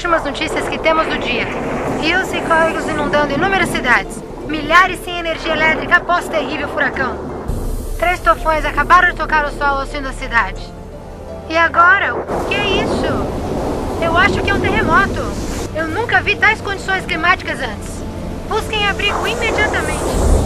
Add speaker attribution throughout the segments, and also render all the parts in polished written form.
Speaker 1: últimas notícias que temos do dia. Rios e córregos inundando inúmeras cidades. Milhares sem energia elétrica após terrível furacão. 3 tufões acabaram de tocar o solo ao sul da cidade. E agora? O que é isso? Eu acho que é um terremoto. Eu nunca vi tais condições climáticas antes. Busquem abrigo imediatamente.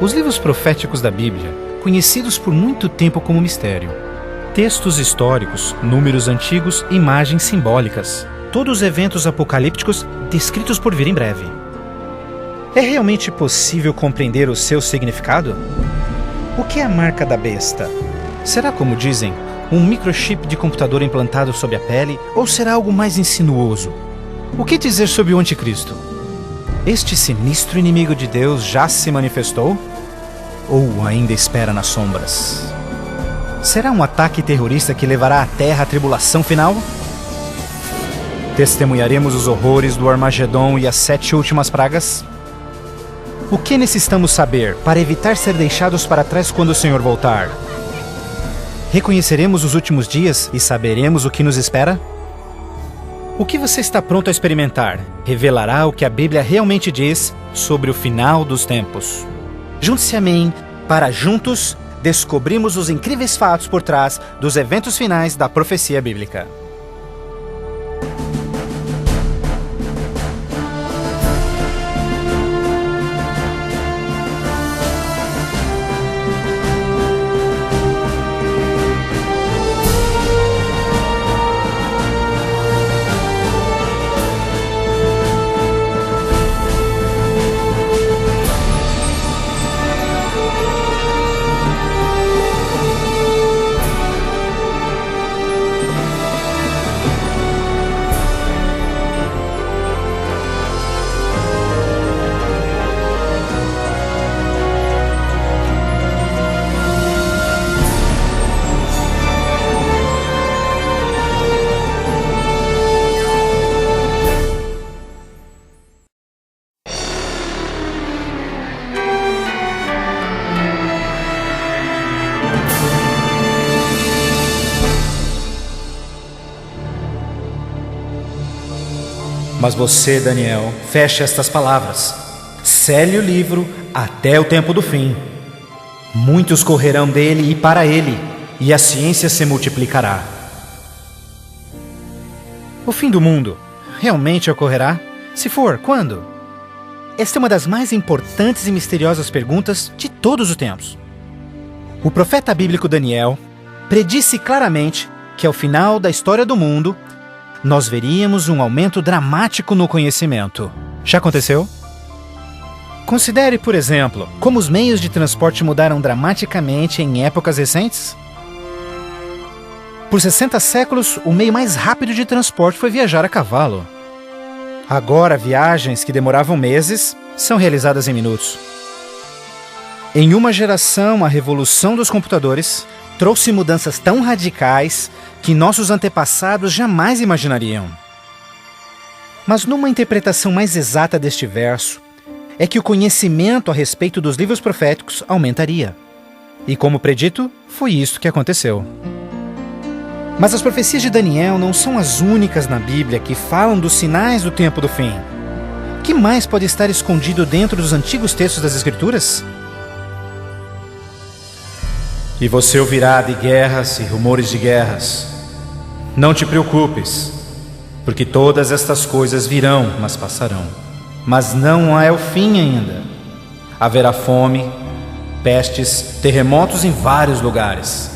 Speaker 2: Os livros proféticos da Bíblia, conhecidos por muito tempo como mistério. Textos históricos, números antigos, imagens simbólicas. Todos os eventos apocalípticos descritos por vir em breve. É realmente possível compreender o seu significado? O que é a marca da besta? Será, como dizem, um microchip de computador implantado sob a pele, ou será algo mais insinuoso? O que dizer sobre o anticristo? Este sinistro inimigo de Deus já se manifestou? Ou ainda espera nas sombras? Será um ataque terrorista que levará a Terra à tribulação final? Testemunharemos os horrores do Armagedon e as 7 últimas pragas? O que necessitamos saber para evitar ser deixados para trás quando o Senhor voltar? Reconheceremos os últimos dias e saberemos o que nos espera? O que você está pronto a experimentar revelará o que a Bíblia realmente diz sobre o final dos tempos. Junte-se a mim para juntos descobrirmos os incríveis fatos por trás dos eventos finais da profecia bíblica. Mas você, Daniel, feche estas palavras. Cele o livro até o tempo do fim. Muitos correrão dele e para ele, e a ciência se multiplicará. O fim do mundo realmente ocorrerá? Se for, quando? Esta é uma das mais importantes e misteriosas perguntas de todos os tempos. O profeta bíblico Daniel predisse claramente que ao final da história do mundo, nós veríamos um aumento dramático no conhecimento. Já aconteceu? Considere, por exemplo, como os meios de transporte mudaram dramaticamente em épocas recentes. Por 60 séculos, o meio mais rápido de transporte foi viajar a cavalo. Agora, viagens que demoravam meses são realizadas em minutos. Em uma geração, a revolução dos computadores trouxe mudanças tão radicais que nossos antepassados jamais imaginariam. Mas numa interpretação mais exata deste verso, é que o conhecimento a respeito dos livros proféticos aumentaria. E como predito, foi isso que aconteceu. Mas as profecias de Daniel não são as únicas na Bíblia que falam dos sinais do tempo do fim. O que mais pode estar escondido dentro dos antigos textos das Escrituras? E você ouvirá de guerras e rumores de guerras. Não te preocupes, porque todas estas coisas virão, mas passarão. Mas não é o fim ainda. Haverá fome, pestes, terremotos em vários lugares.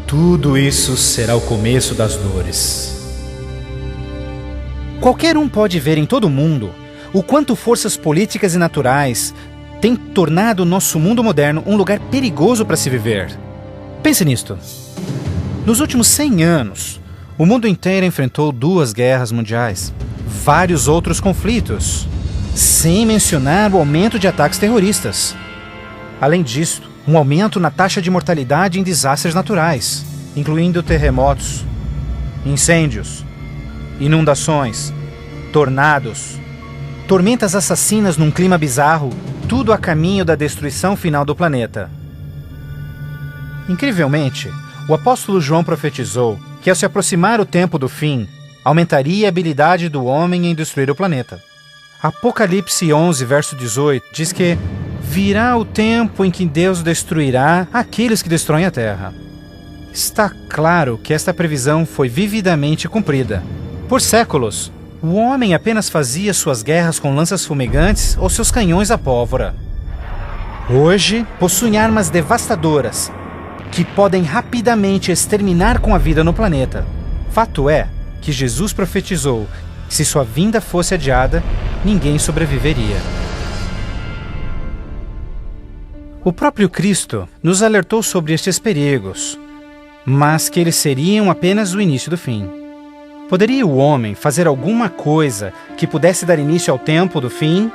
Speaker 2: Tudo isso será o começo das dores. Qualquer um pode ver em todo o mundo o quanto forças políticas e naturais têm tornado o nosso mundo moderno um lugar perigoso para se viver. Pense nisto. Nos últimos 100 anos, o mundo inteiro enfrentou 2 guerras mundiais, vários outros conflitos, sem mencionar o aumento de ataques terroristas. Além disso, um aumento na taxa de mortalidade em desastres naturais, incluindo terremotos, incêndios, inundações, tornados, tormentas assassinas num clima bizarro, tudo a caminho da destruição final do planeta. Incrivelmente, o apóstolo João profetizou que ao se aproximar o tempo do fim, aumentaria a habilidade do homem em destruir o planeta. Apocalipse 11, verso 18, diz que virá o tempo em que Deus destruirá aqueles que destroem a terra. Está claro que esta previsão foi vividamente cumprida. Por séculos, o homem apenas fazia suas guerras com lanças fumegantes ou seus canhões à pólvora. Hoje, possuem armas devastadoras que podem rapidamente exterminar com a vida no planeta. Fato é que Jesus profetizou que se sua vinda fosse adiada, ninguém sobreviveria. O próprio Cristo nos alertou sobre estes perigos, mas que eles seriam apenas o início do fim. Poderia o homem fazer alguma coisa que pudesse dar início ao tempo do fim?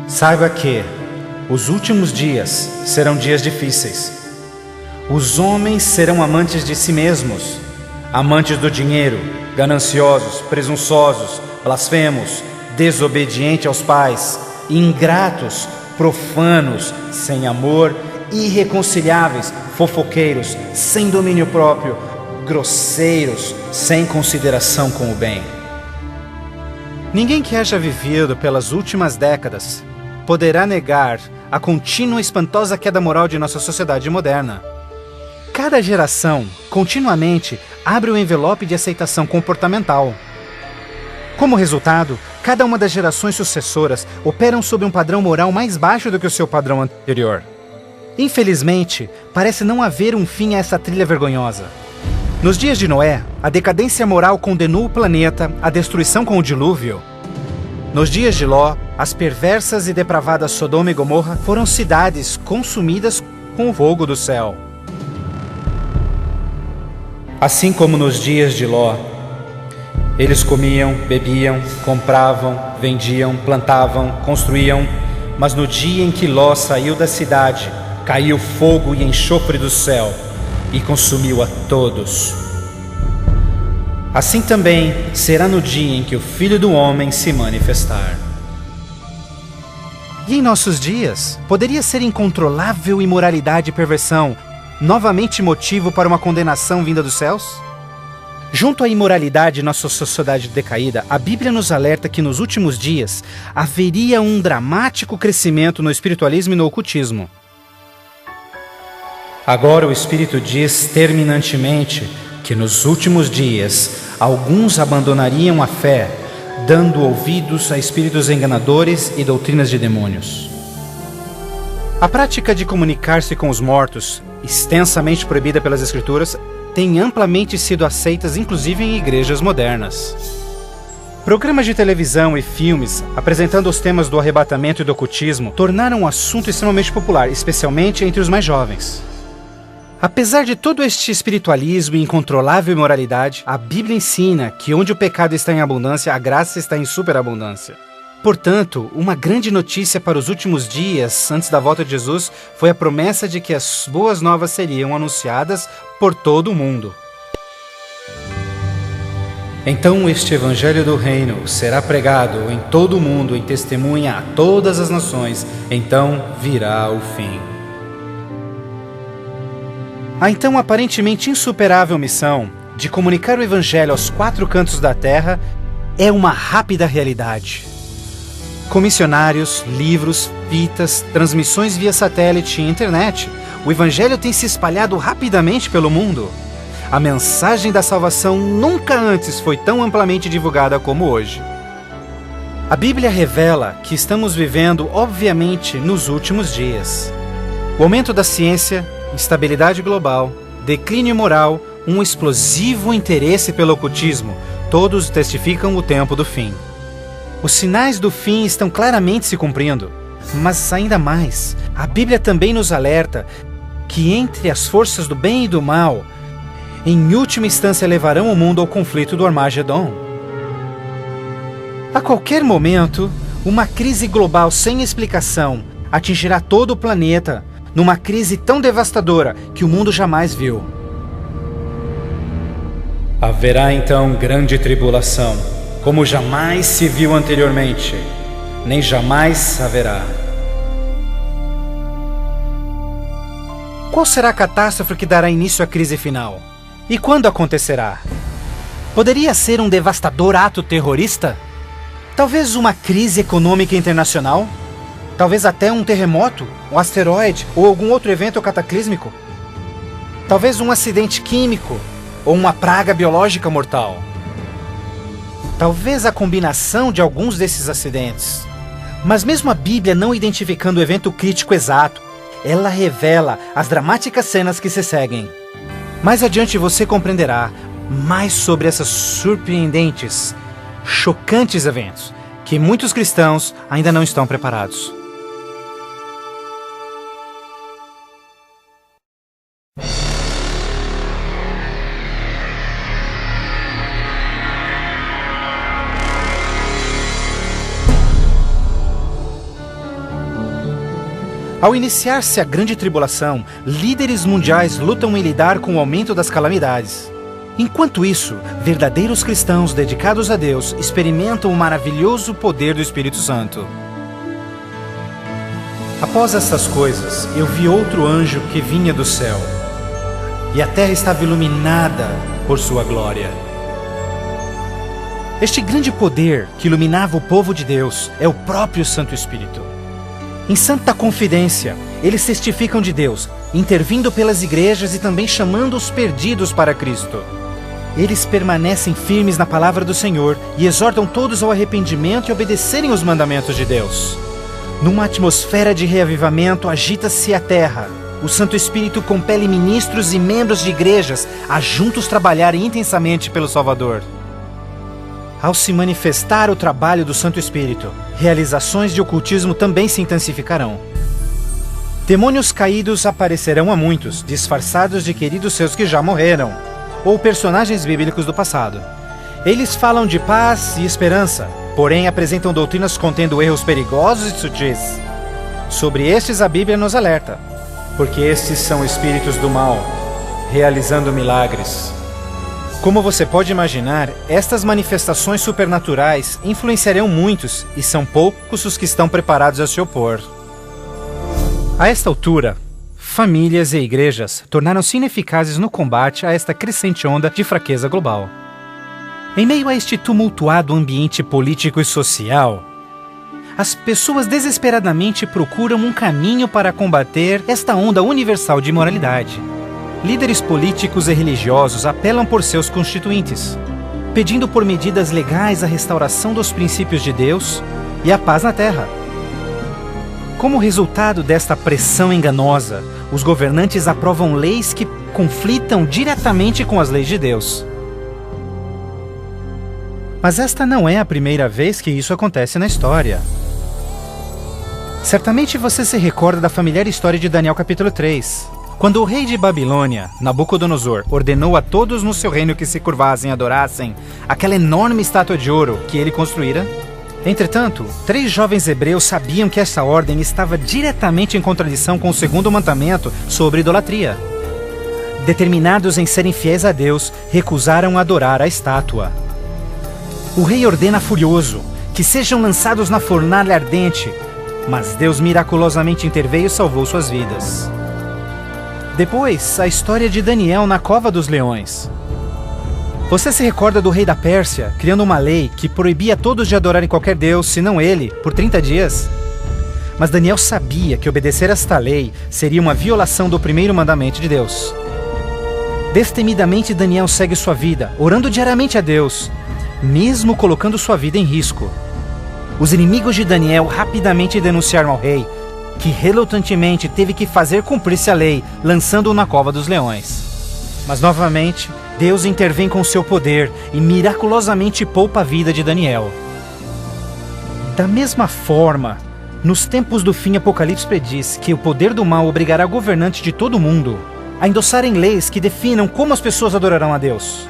Speaker 2: Saiba que os últimos dias serão dias difíceis. Os homens serão amantes de si mesmos, amantes do dinheiro, gananciosos, presunçosos, blasfemos, desobedientes aos pais, ingratos, profanos, sem amor, irreconciliáveis, fofoqueiros, sem domínio próprio, grosseiros, sem consideração com o bem. Ninguém que haja vivido pelas últimas décadas poderá negar a contínua e espantosa queda moral de nossa sociedade moderna. Cada geração, continuamente, abre o envelope de aceitação comportamental. Como resultado, cada uma das gerações sucessoras operam sob um padrão moral mais baixo do que o seu padrão anterior. Infelizmente, parece não haver um fim a essa trilha vergonhosa. Nos dias de Noé, a decadência moral condenou o planeta à destruição com o dilúvio. Nos dias de Ló, as perversas e depravadas Sodoma e Gomorra foram cidades consumidas com o fogo do céu. Assim como nos dias de Ló, eles comiam, bebiam, compravam, vendiam, plantavam, construíam, mas no dia em que Ló saiu da cidade, caiu fogo e enxofre do céu e consumiu a todos. Assim também será no dia em que o Filho do Homem se manifestar. E em nossos dias, poderia ser incontrolável imoralidade e perversão novamente motivo para uma condenação vinda dos céus? Junto à imoralidade em nossa sociedade decaída, a Bíblia nos alerta que nos últimos dias haveria um dramático crescimento no espiritualismo e no ocultismo. Agora o Espírito diz terminantemente que nos últimos dias alguns abandonariam a fé, dando ouvidos a espíritos enganadores e doutrinas de demônios. A prática de comunicar-se com os mortos, extensamente proibida pelas Escrituras, tem amplamente sido aceitas inclusive em igrejas modernas. Programas de televisão e filmes apresentando os temas do arrebatamento e do ocultismo tornaram um assunto extremamente popular, especialmente entre os mais jovens. Apesar de todo este espiritualismo e incontrolável imoralidade, a Bíblia ensina que onde o pecado está em abundância, a graça está em superabundância. Portanto, uma grande notícia para os últimos dias antes da volta de Jesus foi a promessa de que as boas novas seriam anunciadas por todo o mundo. Então este evangelho do reino será pregado em todo o mundo em testemunha a todas as nações, então virá o fim. A então aparentemente insuperável missão de comunicar o evangelho aos 4 cantos da terra é uma rápida realidade. Com missionários, livros, fitas, transmissões via satélite e internet, o evangelho tem se espalhado rapidamente pelo mundo. a mensagem da salvação nunca antes foi tão amplamente divulgada como hoje. A Bíblia revela que estamos vivendo, obviamente, nos últimos dias. O aumento da ciência, instabilidade global, declínio moral, um explosivo interesse pelo ocultismo, todos testificam o tempo do fim. Os sinais do fim estão claramente se cumprindo, mas ainda mais, a Bíblia também nos alerta que entre as forças do bem e do mal, em última instância levarão o mundo ao conflito do Armagedon. A qualquer momento, uma crise global sem explicação atingirá todo o planeta, numa crise tão devastadora que o mundo jamais viu. Haverá então grande tribulação, como jamais se viu anteriormente, nem jamais haverá. Qual será a catástrofe que dará início à crise final? E quando acontecerá? Poderia ser um devastador ato terrorista? Talvez uma crise econômica internacional? Talvez até um terremoto, um asteroide ou algum outro evento cataclísmico? Talvez um acidente químico ou uma praga biológica mortal? Talvez a combinação de alguns desses acidentes. Mas mesmo a Bíblia não identificando o evento crítico exato, ela revela as dramáticas cenas que se seguem. Mais adiante você compreenderá mais sobre essas surpreendentes, chocantes eventos que muitos cristãos ainda não estão preparados. Ao iniciar-se a grande tribulação, líderes mundiais lutam em lidar com o aumento das calamidades. Enquanto isso, verdadeiros cristãos dedicados a Deus experimentam o maravilhoso poder do Espírito Santo. Após essas coisas, eu vi outro anjo que vinha do céu, e a terra estava iluminada por sua glória. Este grande poder que iluminava o povo de Deus é o próprio Santo Espírito. Em santa confidência, eles testificam de Deus, intervindo pelas igrejas e também chamando os perdidos para Cristo. Eles permanecem firmes na palavra do Senhor e exortam todos ao arrependimento e obedecerem os mandamentos de Deus. Numa atmosfera de reavivamento, agita-se a terra. O Santo Espírito compele ministros e membros de igrejas a juntos trabalharem intensamente pelo Salvador. Ao se manifestar o trabalho do Santo Espírito, realizações de ocultismo também se intensificarão. Demônios caídos aparecerão a muitos, disfarçados de queridos seus que já morreram, ou personagens bíblicos do passado. Eles falam de paz e esperança, porém apresentam doutrinas contendo erros perigosos e sutis. Sobre estes a Bíblia nos alerta, porque estes são espíritos do mal, realizando milagres. Como você pode imaginar, estas manifestações supernaturais influenciarão muitos e são poucos os que estão preparados a se opor. A esta altura, famílias e igrejas tornaram-se ineficazes no combate a esta crescente onda de fraqueza global. Em meio a este tumultuado ambiente político e social, as pessoas desesperadamente procuram um caminho para combater esta onda universal de imoralidade. Líderes políticos e religiosos apelam por seus constituintes, pedindo por medidas legais a restauração dos princípios de Deus e a paz na terra. Como resultado desta pressão enganosa, os governantes aprovam leis que conflitam diretamente com as leis de Deus. Mas esta não é a primeira vez que isso acontece na história. Certamente você se recorda da familiar história de Daniel capítulo 3. Quando o rei de Babilônia, Nabucodonosor, ordenou a todos no seu reino que se curvassem e adorassem aquela enorme estátua de ouro que ele construíra. Entretanto, 3 jovens hebreus sabiam que essa ordem estava diretamente em contradição com o segundo mandamento sobre idolatria. Determinados em serem fiéis a Deus, recusaram adorar a estátua. O rei ordena furioso que sejam lançados na fornalha ardente, mas Deus miraculosamente interveio e salvou suas vidas. Depois, a história de Daniel na cova dos leões. Você se recorda do rei da Pérsia criando uma lei que proibia todos de adorarem qualquer deus, senão ele, por 30 dias? Mas Daniel sabia que obedecer esta lei seria uma violação do primeiro mandamento de Deus. Destemidamente Daniel segue sua vida, orando diariamente a Deus, mesmo colocando sua vida em risco. Os inimigos de Daniel rapidamente denunciaram ao rei, que relutantemente teve que fazer cumprir-se a lei, lançando-o na cova dos leões. Mas novamente, Deus intervém com seu poder e miraculosamente poupa a vida de Daniel. Da mesma forma, nos tempos do fim, Apocalipse prediz que o poder do mal obrigará governantes de todo o mundo a endossarem leis que definam como as pessoas adorarão a Deus.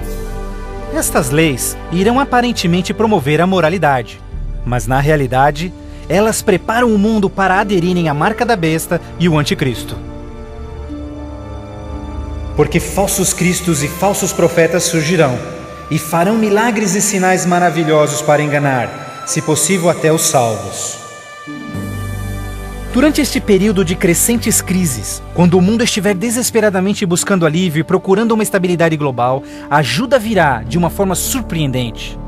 Speaker 2: Estas leis irão aparentemente promover a moralidade, mas na realidade, elas preparam o mundo para aderirem à marca da besta e o anticristo. Porque falsos cristos e falsos profetas surgirão e farão milagres e sinais maravilhosos para enganar, se possível até os salvos. Durante este período de crescentes crises, quando o mundo estiver desesperadamente buscando alívio e procurando uma estabilidade global, a ajuda virá de uma forma surpreendente.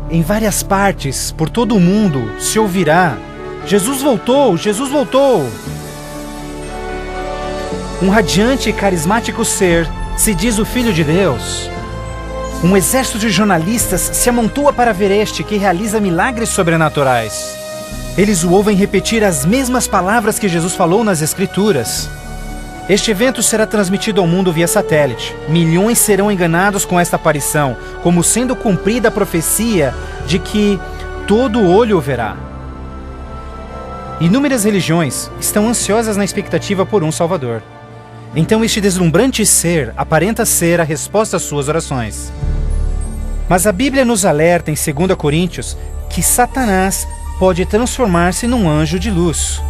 Speaker 2: Em várias partes, por todo o mundo, se ouvirá: Jesus voltou! Jesus voltou! Um radiante e carismático ser se diz o Filho de Deus. Um exército de jornalistas se amontoa para ver este que realiza milagres sobrenaturais. Eles o ouvem repetir as mesmas palavras que Jesus falou nas Escrituras. Este evento será transmitido ao mundo via satélite. Milhões serão enganados com esta aparição, como sendo cumprida a profecia de que todo olho o verá. Inúmeras religiões estão ansiosas na expectativa por um Salvador. Então este deslumbrante ser aparenta ser a resposta às suas orações. Mas a Bíblia nos alerta em 2 Coríntios que Satanás pode transformar-se num anjo de luz.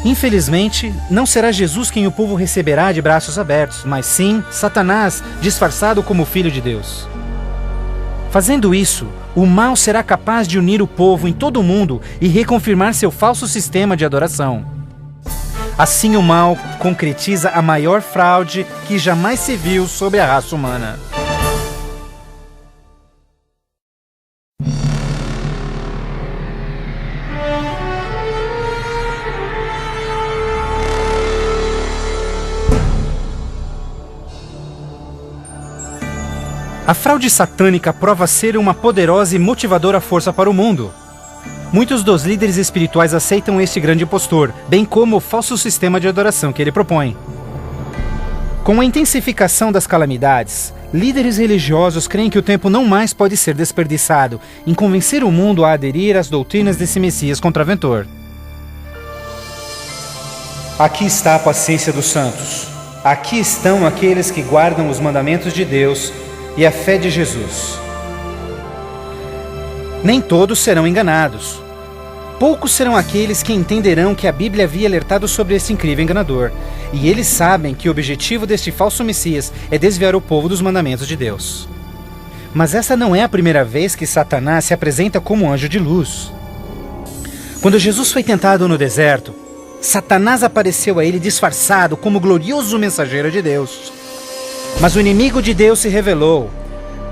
Speaker 2: Infelizmente, não será Jesus quem o povo receberá de braços abertos, mas sim Satanás, disfarçado como Filho de Deus. Fazendo isso, o mal será capaz de unir o povo em todo o mundo e reconfirmar seu falso sistema de adoração. Assim, o mal concretiza a maior fraude que jamais se viu sobre a raça humana. A fraude satânica prova ser uma poderosa e motivadora força para o mundo. Muitos dos líderes espirituais aceitam este grande impostor, bem como o falso sistema de adoração que ele propõe. Com a intensificação das calamidades, líderes religiosos creem que o tempo não mais pode ser desperdiçado em convencer o mundo a aderir às doutrinas desse Messias contraventor. Aqui está a paciência dos santos. Aqui estão aqueles que guardam os mandamentos de Deus e a fé de Jesus. Nem todos serão enganados. Poucos serão aqueles que entenderão que a Bíblia havia alertado sobre esse incrível enganador, e eles sabem que o objetivo deste falso Messias é desviar o povo dos mandamentos de Deus. Mas essa não é a primeira vez que Satanás se apresenta como anjo de luz. Quando Jesus foi tentado no deserto, Satanás apareceu a ele disfarçado como glorioso mensageiro de Deus. Mas o inimigo de Deus se revelou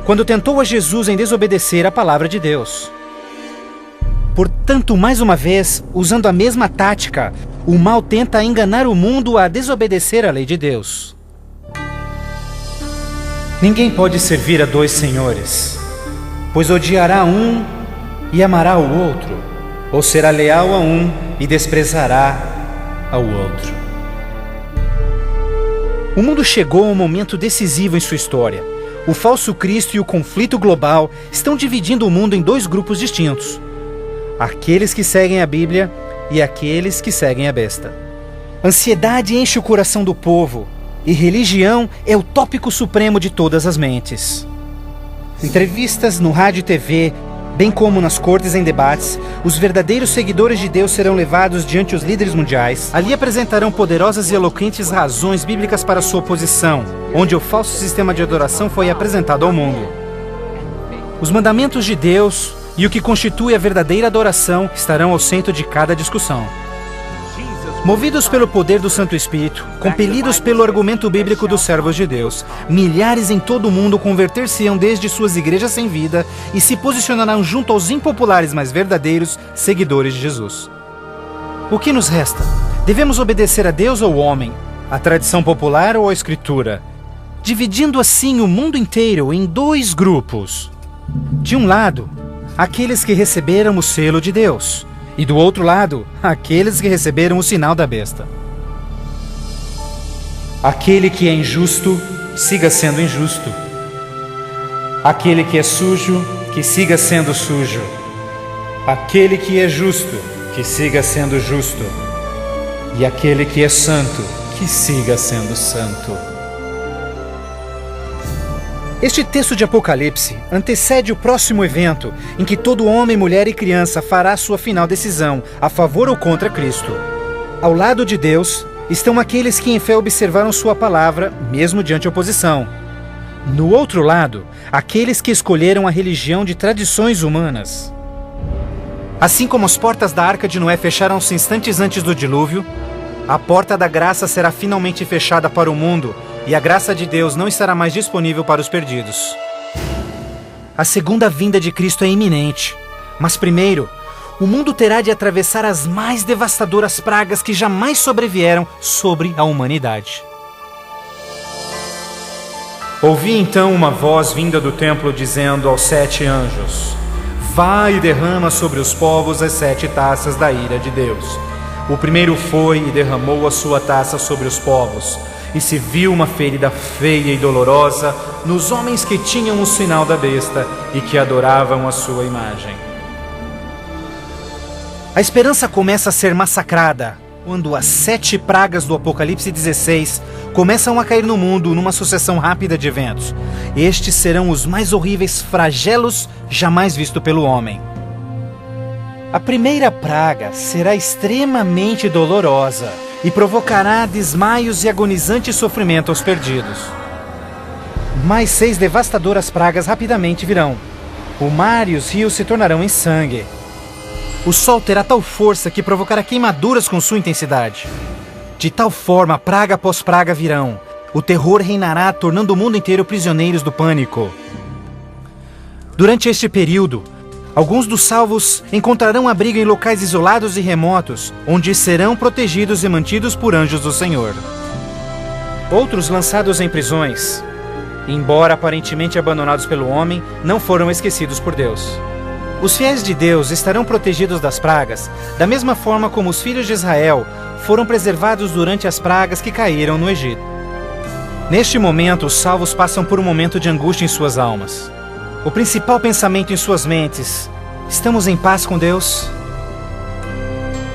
Speaker 2: quando tentou a Jesus em desobedecer a palavra de Deus. Portanto, mais uma vez, usando a mesma tática, o mal tenta enganar o mundo a desobedecer a lei de Deus. Ninguém pode servir a dois senhores, pois odiará um e amará o outro, ou será leal a um e desprezará ao outro. O mundo chegou a um momento decisivo em sua história. O falso Cristo e o conflito global estão dividindo o mundo em dois grupos distintos: aqueles que seguem a Bíblia e aqueles que seguem a besta. Ansiedade enche o coração do povo, e religião é o tópico supremo de todas as mentes. Entrevistas no rádio e TV, bem como nas cortes em debates, os verdadeiros seguidores de Deus serão levados diante os líderes mundiais. Ali apresentarão poderosas e eloquentes razões bíblicas para sua oposição, onde o falso sistema de adoração foi apresentado ao mundo. Os mandamentos de Deus e o que constitui a verdadeira adoração estarão ao centro de cada discussão. Movidos pelo poder do Santo Espírito, compelidos pelo argumento bíblico dos servos de Deus, milhares em todo o mundo converter-se-ão desde suas igrejas sem vida e se posicionarão junto aos impopulares, mas verdadeiros seguidores de Jesus. O que nos resta? Devemos obedecer a Deus ou ao homem? a tradição popular ou a Escritura, dividindo assim o mundo inteiro em dois grupos. De um lado, aqueles que receberam o selo de Deus, e do outro lado, aqueles que receberam o sinal da besta. Aquele que é injusto, siga sendo injusto. Aquele que é sujo, que siga sendo sujo. Aquele que é justo, que siga sendo justo. E aquele que é santo, que siga sendo santo. Este texto de Apocalipse antecede o próximo evento em que todo homem, mulher e criança fará sua final decisão, a favor ou contra Cristo. Ao lado de Deus estão aqueles que em fé observaram sua palavra, mesmo diante oposição. No outro lado, aqueles que escolheram a religião de tradições humanas. Assim como as portas da Arca de Noé fecharam-se instantes antes do dilúvio, a porta da graça será finalmente fechada para o mundo e a graça de Deus não estará mais disponível para os perdidos. A segunda vinda de Cristo é iminente, mas primeiro, o mundo terá de atravessar as mais devastadoras pragas que jamais sobrevieram sobre a humanidade. Ouvi então uma voz vinda do templo dizendo aos 7 anjos: Vai e derrama sobre os povos as 7 taças da ira de Deus. O primeiro foi e derramou a sua taça sobre os povos, e se viu uma ferida feia e dolorosa nos homens que tinham o sinal da besta e que adoravam a sua imagem. A esperança começa a ser massacrada quando as 7 pragas do Apocalipse 16 começam a cair no mundo numa sucessão rápida de eventos. Estes serão os mais horríveis flagelos jamais vistos pelo homem. A primeira praga será extremamente dolorosa e provocará desmaios e agonizante sofrimento aos perdidos. Mais 6 devastadoras pragas rapidamente virão. O mar e os rios se tornarão em sangue. O sol terá tal força que provocará queimaduras com sua intensidade. De tal forma, praga após praga virão. O terror reinará, tornando o mundo inteiro prisioneiros do pânico. Durante este período, alguns dos salvos encontrarão abrigo em locais isolados e remotos, onde serão protegidos e mantidos por anjos do Senhor. Outros, lançados em prisões, embora aparentemente abandonados pelo homem, não foram esquecidos por Deus. Os fiéis de Deus estarão protegidos das pragas, da mesma forma como os filhos de Israel foram preservados durante as pragas que caíram no Egito. Neste momento, os salvos passam por um momento de angústia em suas almas. O principal pensamento em suas mentes: estamos em paz com Deus?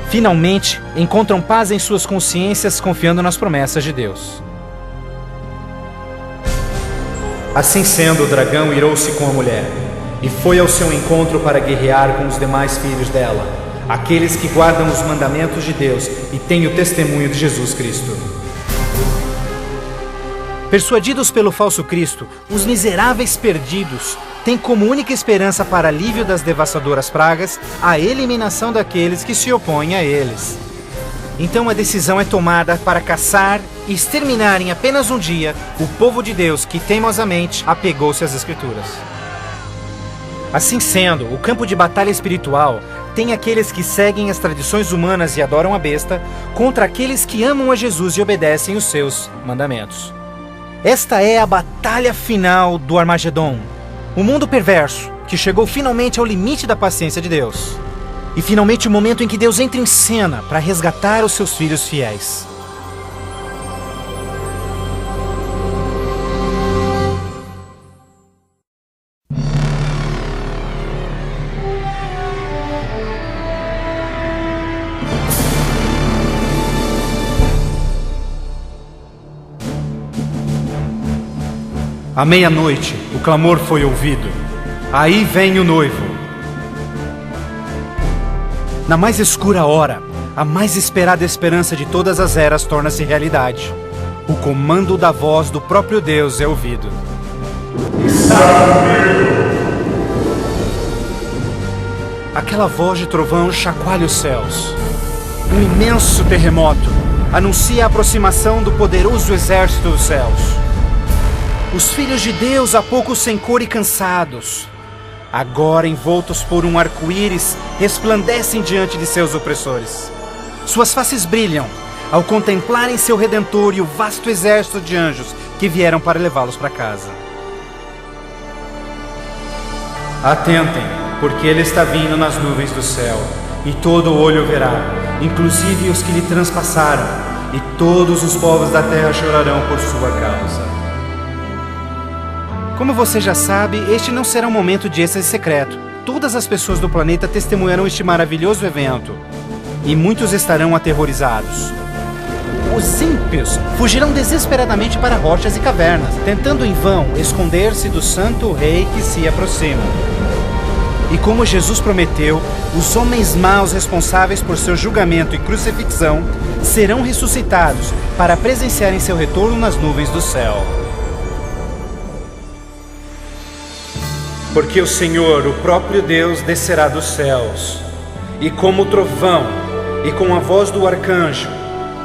Speaker 2: Finalmente, encontram paz em suas consciências, confiando nas promessas de Deus. Assim sendo, o dragão irou-se com a mulher e foi ao seu encontro para guerrear com os demais filhos dela, aqueles que guardam os mandamentos de Deus e têm o testemunho de Jesus Cristo. Persuadidos pelo falso Cristo, os miseráveis perdidos têm como única esperança para alívio das devastadoras pragas a eliminação daqueles que se opõem a eles. Então a decisão é tomada para caçar e exterminar em apenas um dia o povo de Deus que teimosamente apegou-se às Escrituras. Assim sendo, o campo de batalha espiritual tem aqueles que seguem as tradições humanas e adoram a besta, contra aqueles que amam a Jesus e obedecem os seus mandamentos. Esta é a batalha final do Armagedon, o mundo perverso que chegou finalmente ao limite da paciência de Deus. E finalmente o momento em que Deus entra em cena para resgatar os seus filhos fiéis. À meia-noite, o clamor foi ouvido. Aí vem o noivo. Na mais escura hora, a mais esperada esperança de todas as eras torna-se realidade. O comando da voz do próprio Deus é ouvido. Está comigo! Aquela voz de trovão chacoalha os céus. Um imenso terremoto anuncia a aproximação do poderoso exército dos céus. Os filhos de Deus, há pouco sem cor e cansados, agora envoltos por um arco-íris, resplandecem diante de seus opressores. Suas faces brilham, ao contemplarem seu Redentor e o vasto exército de anjos que vieram para levá-los para casa. Atentem, porque ele está vindo nas nuvens do céu, e todo olho o verá, inclusive os que lhe transpassaram, e todos os povos da terra chorarão por sua causa. Como você já sabe, este não será um momento de êxtase secreto. Todas as pessoas do planeta testemunharão este maravilhoso evento, e muitos estarão aterrorizados. Os ímpios fugirão desesperadamente para rochas e cavernas, tentando em vão esconder-se do santo rei que se aproxima. E como Jesus prometeu, os homens maus responsáveis por seu julgamento e crucifixão serão ressuscitados para presenciarem seu retorno nas nuvens do céu. Porque o Senhor, o próprio Deus, descerá dos céus, e como o trovão, e com a voz do arcanjo,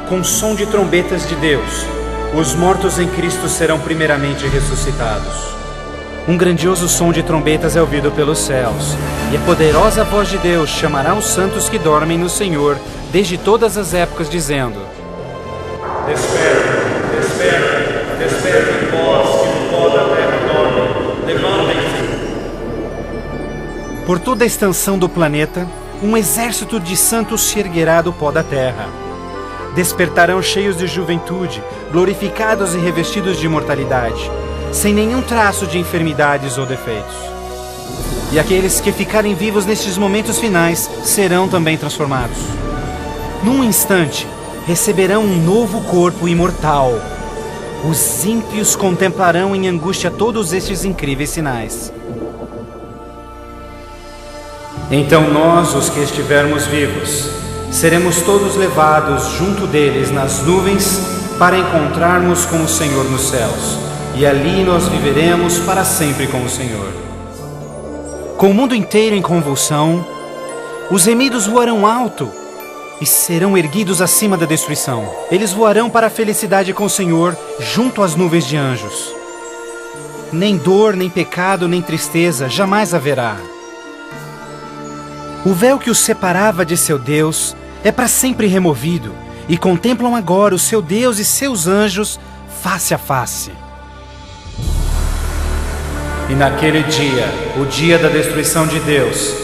Speaker 2: com o som de trombetas de Deus, os mortos em Cristo serão primeiramente ressuscitados. Um grandioso som de trombetas é ouvido pelos céus, e a poderosa voz de Deus chamará os santos que dormem no Senhor desde todas as épocas, dizendo: Despertem, despertem, despertem vós que no pó da terra dormem, levantem-se. Por toda a extensão do planeta, um exército de santos se erguerá do pó da terra. Despertarão cheios de juventude, glorificados e revestidos de imortalidade, sem nenhum traço de enfermidades ou defeitos. E aqueles que ficarem vivos nestes momentos finais serão também transformados. Num instante, receberão um novo corpo imortal. Os ímpios contemplarão em angústia todos estes incríveis sinais. Então nós, os que estivermos vivos, seremos todos levados junto deles nas nuvens para encontrarmos com o Senhor nos céus. E ali nós viveremos para sempre com o Senhor. Com o mundo inteiro em convulsão, os remidos voarão alto e serão erguidos acima da destruição. Eles voarão para a felicidade com o Senhor, junto às nuvens de anjos. Nem dor, nem pecado, nem tristeza jamais haverá. O véu que os separava de seu Deus é para sempre removido, e contemplam agora o seu Deus e seus anjos face a face. E naquele dia, o dia da destruição de Deus,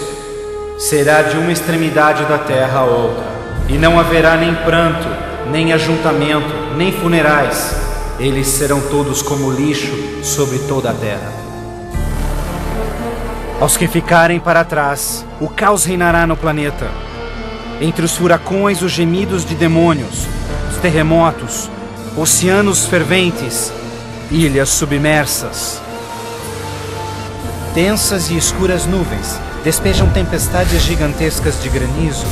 Speaker 2: será de uma extremidade da terra a outra, e não haverá nem pranto, nem ajuntamento, nem funerais. Eles serão todos como lixo sobre toda a terra. Aos que ficarem para trás, o caos reinará no planeta. Entre os furacões, os gemidos de demônios, os terremotos, oceanos ferventes, ilhas submersas. Densas e escuras nuvens despejam tempestades gigantescas de granizo.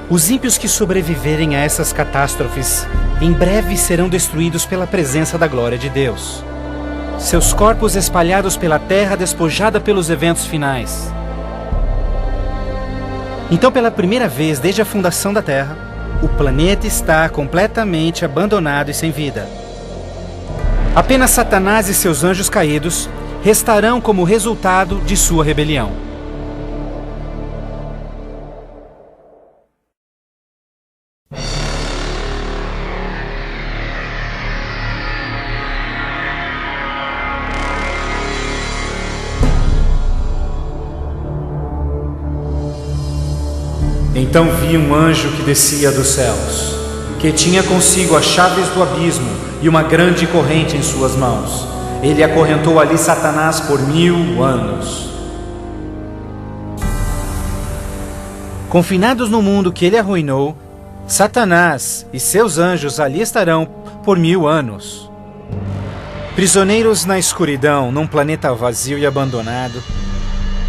Speaker 2: Os ímpios que sobreviverem a essas catástrofes em breve serão destruídos pela presença da glória de Deus. Seus corpos espalhados pela terra despojada pelos eventos finais. Então, pela primeira vez desde a fundação da Terra, o planeta está completamente abandonado e sem vida. Apenas Satanás e seus anjos caídos restarão como resultado de sua rebelião. Então vi um anjo que descia dos céus, que tinha consigo as chaves do abismo e uma grande corrente em suas mãos. Ele acorrentou ali Satanás por 1000 anos. Confinados no mundo que ele arruinou, Satanás e seus anjos ali estarão por 1000 anos. Prisioneiros na escuridão, num planeta vazio e abandonado,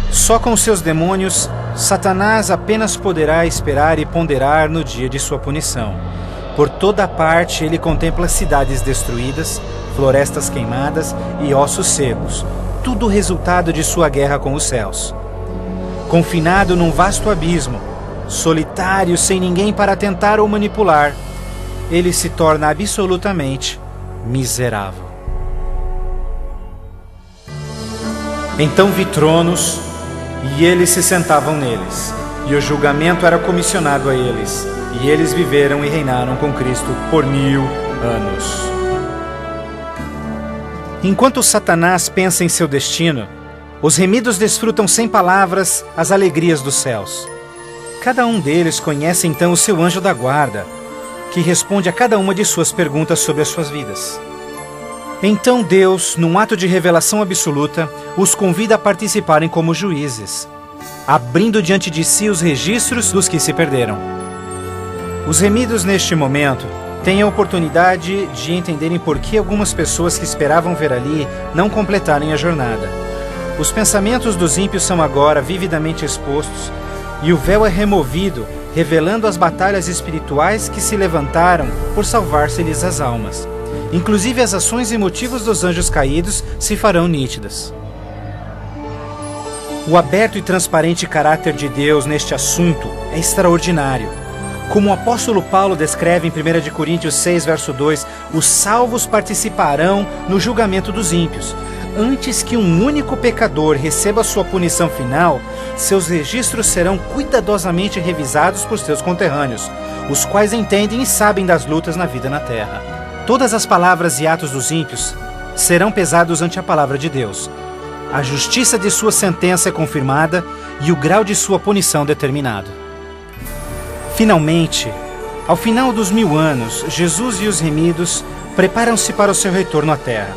Speaker 2: só com seus demônios, Satanás apenas poderá esperar e ponderar no dia de sua punição. Por toda parte ele contempla cidades destruídas, florestas queimadas e ossos secos, tudo resultado de sua guerra com os céus. Confinado num vasto abismo, solitário, sem ninguém para tentar ou manipular, ele se torna absolutamente miserável. Então vi tronos, e eles se sentavam neles, e o julgamento era comissionado a eles, e eles viveram e reinaram com Cristo por 1000 anos. Enquanto Satanás pensa em seu destino, os remidos desfrutam sem palavras as alegrias dos céus. Cada um deles conhece então o seu anjo da guarda, que responde a cada uma de suas perguntas sobre as suas vidas. Então Deus, num ato de revelação absoluta, os convida a participarem como juízes, abrindo diante de si os registros dos que se perderam. Os remidos neste momento têm a oportunidade de entenderem por que algumas pessoas que esperavam ver ali não completarem a jornada. Os pensamentos dos ímpios são agora vividamente expostos e o véu é removido, revelando as batalhas espirituais que se levantaram por salvar-se-lhes as almas. Inclusive as ações e motivos dos anjos caídos se farão nítidas. O aberto e transparente caráter de Deus neste assunto é extraordinário. Como o apóstolo Paulo descreve em 1 Coríntios 6, verso 2, os salvos participarão no julgamento dos ímpios. Antes que um único pecador receba sua punição final, seus registros serão cuidadosamente revisados por seus conterrâneos, os quais entendem e sabem das lutas na vida na terra. Todas as palavras e atos dos ímpios serão pesados ante a palavra de Deus. A justiça de sua sentença é confirmada e o grau de sua punição determinado. Finalmente, ao final dos 1000 anos, Jesus e os remidos preparam-se para o seu retorno à terra.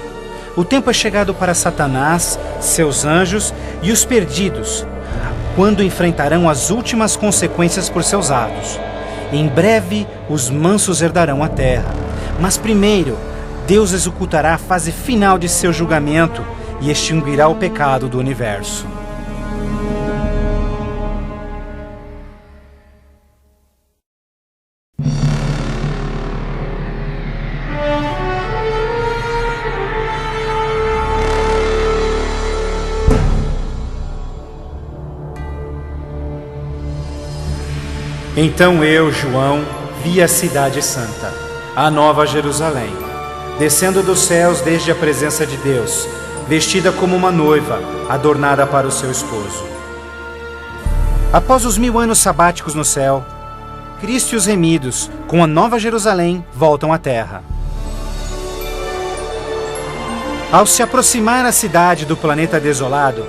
Speaker 2: O tempo é chegado para Satanás, seus anjos e os perdidos, quando enfrentarão as últimas consequências por seus atos. Em breve, os mansos herdarão a terra. Mas primeiro, Deus executará a fase final de seu julgamento e extinguirá o pecado do universo. Então eu, João, vi a cidade santa, a nova Jerusalém, descendo dos céus desde a presença de Deus, vestida como uma noiva, adornada para o seu esposo. Após os 1000 anos sabáticos no céu, Cristo e os remidos, com a nova Jerusalém, voltam à terra. Ao se aproximar a cidade do planeta desolado,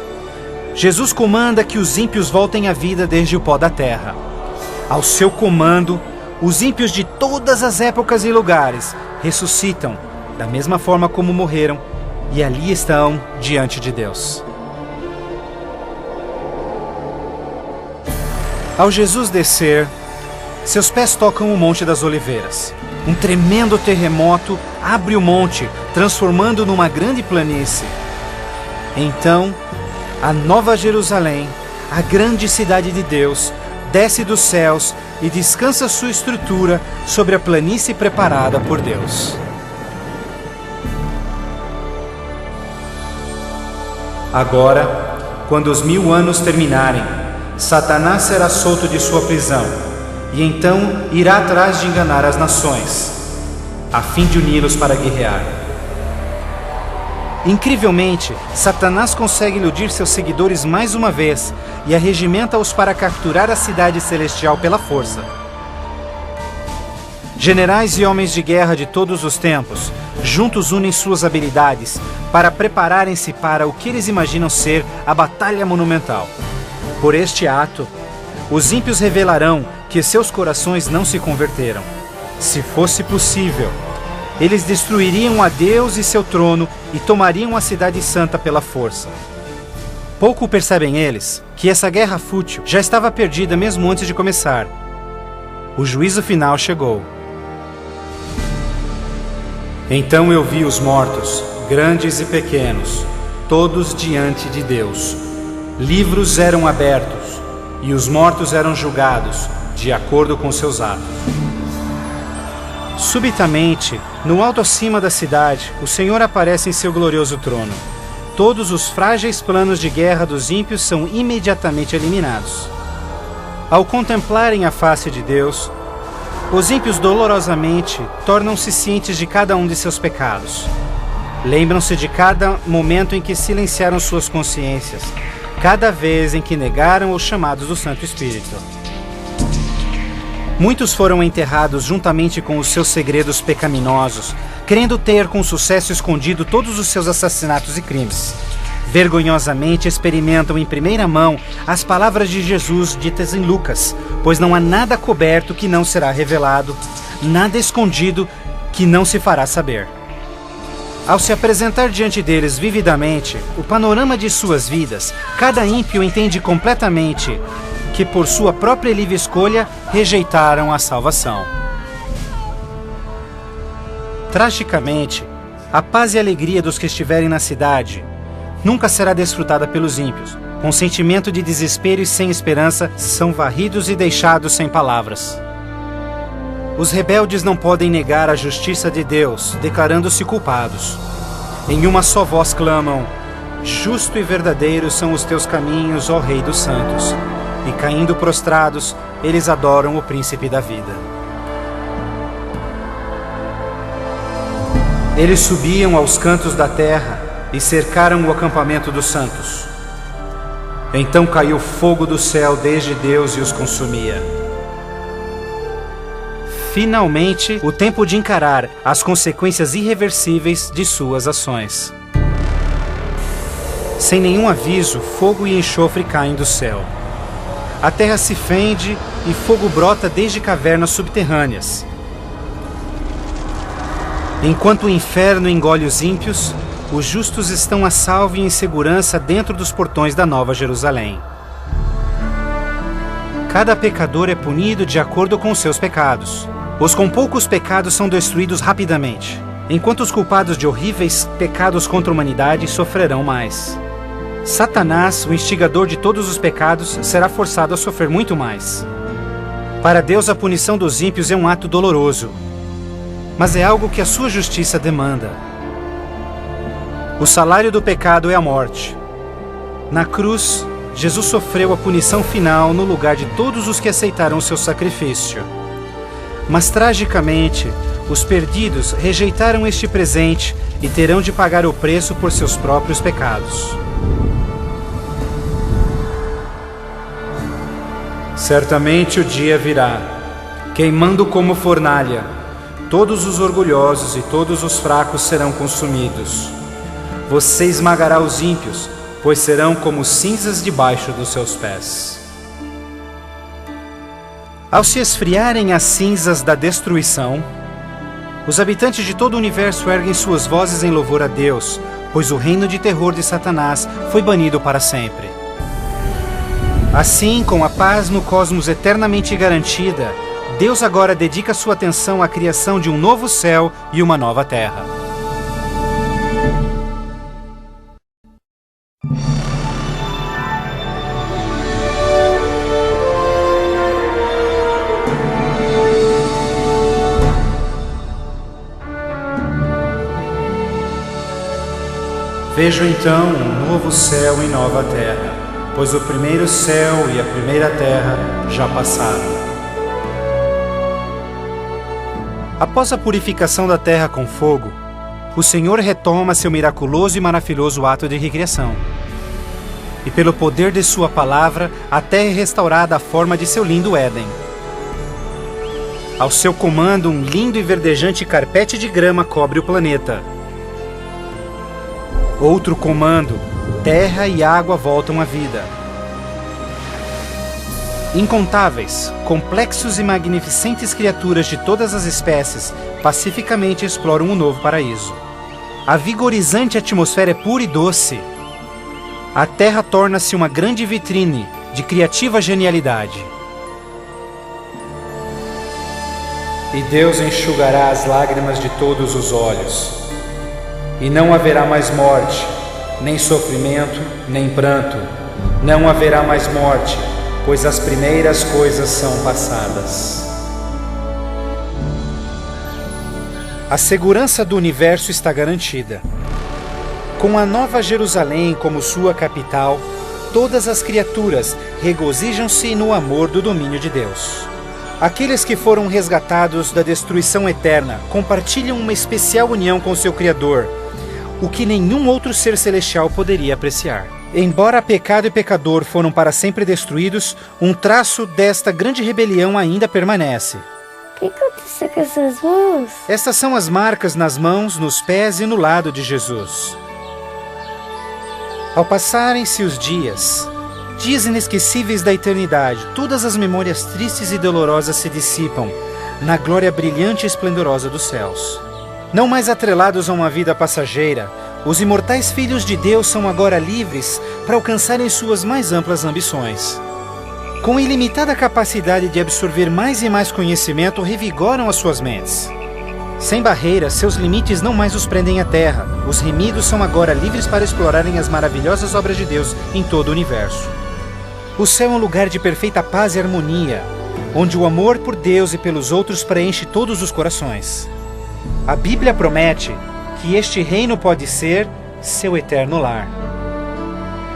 Speaker 2: Jesus comanda que os ímpios voltem à vida desde o pó da terra. Ao seu comando, os ímpios de todas as épocas e lugares ressuscitam, da mesma forma como morreram, e ali estão diante de Deus. Ao Jesus descer, seus pés tocam o Monte das Oliveiras. Um tremendo terremoto abre o monte, transformando numa grande planície. Então, a nova Jerusalém, a grande cidade de Deus, desce dos céus e descansa sua estrutura sobre a planície preparada por Deus. Agora, quando os 1000 anos terminarem, Satanás será solto de sua prisão, e então irá atrás de enganar as nações, a fim de uni-los para guerrear. Incrivelmente, Satanás consegue iludir seus seguidores mais uma vez e arregimenta-os para capturar a cidade celestial pela força. Generais e homens de guerra de todos os tempos, juntos unem suas habilidades para prepararem-se para o que eles imaginam ser a batalha monumental. Por este ato, os ímpios revelarão que seus corações não se converteram. Se fosse possível, eles destruiriam a Deus e seu trono e tomariam a cidade santa pela força. Pouco percebem eles que essa guerra fútil já estava perdida mesmo antes de começar. O juízo final chegou. Então eu vi os mortos, grandes e pequenos, todos diante de Deus. Livros eram abertos e os mortos eram julgados de acordo com seus atos. Subitamente, no alto acima da cidade, o Senhor aparece em seu glorioso trono. Todos os frágeis planos de guerra dos ímpios são imediatamente eliminados. Ao contemplarem a face de Deus, os ímpios dolorosamente tornam-se cientes de cada um de seus pecados. Lembram-se de cada momento em que silenciaram suas consciências, cada vez em que negaram os chamados do Santo Espírito. Muitos foram enterrados juntamente com os seus segredos pecaminosos, querendo ter com sucesso escondido todos os seus assassinatos e crimes. Vergonhosamente experimentam em primeira mão as palavras de Jesus ditas em Lucas, pois não há nada coberto que não será revelado, nada escondido que não se fará saber. Ao se apresentar diante deles vividamente o panorama de suas vidas, cada ímpio entende completamente que por sua própria livre escolha rejeitaram a salvação. Tragicamente, a paz e alegria dos que estiverem na cidade nunca será desfrutada pelos ímpios. Com sentimento de desespero e sem esperança, são varridos e deixados sem palavras. Os rebeldes não podem negar a justiça de Deus, declarando-se culpados. Em uma só voz clamam: justo e verdadeiro são os teus caminhos, ó Rei dos Santos. E caindo prostrados, eles adoram o Príncipe da Vida. Eles subiam aos cantos da terra e cercaram o acampamento dos santos. Então caiu fogo do céu desde Deus e os consumia. Finalmente, o tempo de encarar as consequências irreversíveis de suas ações. Sem nenhum aviso, fogo e enxofre caem do céu. A terra se fende e fogo brota desde cavernas subterrâneas. Enquanto o inferno engole os ímpios, os justos estão a salvo e em segurança dentro dos portões da Nova Jerusalém. Cada pecador é punido de acordo com os seus pecados. Os com poucos pecados são destruídos rapidamente, enquanto os culpados de horríveis pecados contra a humanidade sofrerão mais. Satanás, o instigador de todos os pecados, será forçado a sofrer muito mais. Para Deus, a punição dos ímpios é um ato doloroso, mas é algo que a sua justiça demanda. O salário do pecado é a morte. Na cruz, Jesus sofreu a punição final no lugar de todos os que aceitaram o seu sacrifício. Mas, tragicamente, os perdidos rejeitaram este presente e terão de pagar o preço por seus próprios pecados. Certamente o dia virá, queimando como fornalha. Todos os orgulhosos e todos os fracos serão consumidos. Você esmagará os ímpios, pois serão como cinzas debaixo dos seus pés. Ao se esfriarem as cinzas da destruição, os habitantes de todo o universo erguem suas vozes em louvor a Deus, pois o reino de terror de Satanás foi banido para sempre. Assim, com a paz no cosmos eternamente garantida, Deus agora dedica sua atenção à criação de um novo céu e uma nova terra. Vejo então um novo céu e nova terra, pois o primeiro céu e a primeira terra já passaram. Após a purificação da terra com fogo, o Senhor retoma seu miraculoso e maravilhoso ato de recriação. E pelo poder de sua palavra, a terra é restaurada à forma de seu lindo Éden. Ao seu comando, um lindo e verdejante carpete de grama cobre o planeta. Outro comando, terra e água voltam à vida. Incontáveis, complexos e magnificentes criaturas de todas as espécies pacificamente exploram um novo paraíso. A vigorizante atmosfera é pura e doce. A terra torna-se uma grande vitrine de criativa genialidade. E Deus enxugará as lágrimas de todos os olhos. E não haverá mais morte, nem sofrimento, nem pranto. Não haverá mais morte, pois as primeiras coisas são passadas. A segurança do universo está garantida. Com a Nova Jerusalém como sua capital, todas as criaturas regozijam-se no amor do domínio de Deus. Aqueles que foram resgatados da destruição eterna compartilham uma especial união com seu Criador, o que nenhum outro ser celestial poderia apreciar. Embora pecado e pecador foram para sempre destruídos, um traço desta grande rebelião ainda permanece.
Speaker 3: O que aconteceu com essas mãos?
Speaker 2: Estas são as marcas nas mãos, nos pés e no lado de Jesus. Ao passarem-se os dias inesquecíveis da eternidade, todas as memórias tristes e dolorosas se dissipam na glória brilhante e esplendorosa dos céus. Não mais atrelados a uma vida passageira, os imortais filhos de Deus são agora livres para alcançarem suas mais amplas ambições. Com ilimitada capacidade de absorver mais e mais conhecimento, revigoram as suas mentes. Sem barreiras, seus limites não mais os prendem à terra. Os remidos são agora livres para explorarem as maravilhosas obras de Deus em todo o universo. O céu é um lugar de perfeita paz e harmonia, onde o amor por Deus e pelos outros preenche todos os corações. A Bíblia promete que este reino pode ser seu eterno lar.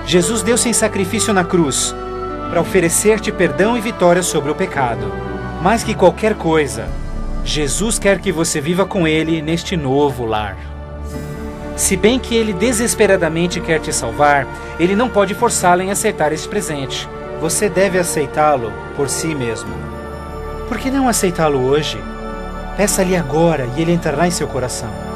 Speaker 2: Jesus deu-se em sacrifício na cruz para oferecer-te perdão e vitória sobre o pecado. Mais que qualquer coisa, Jesus quer que você viva com Ele neste novo lar. Se bem que Ele desesperadamente quer te salvar, Ele não pode forçá-lo em aceitar este presente. Você deve aceitá-lo por si mesmo. Por que não aceitá-lo hoje? Peça-lhe agora e Ele entrará em seu coração.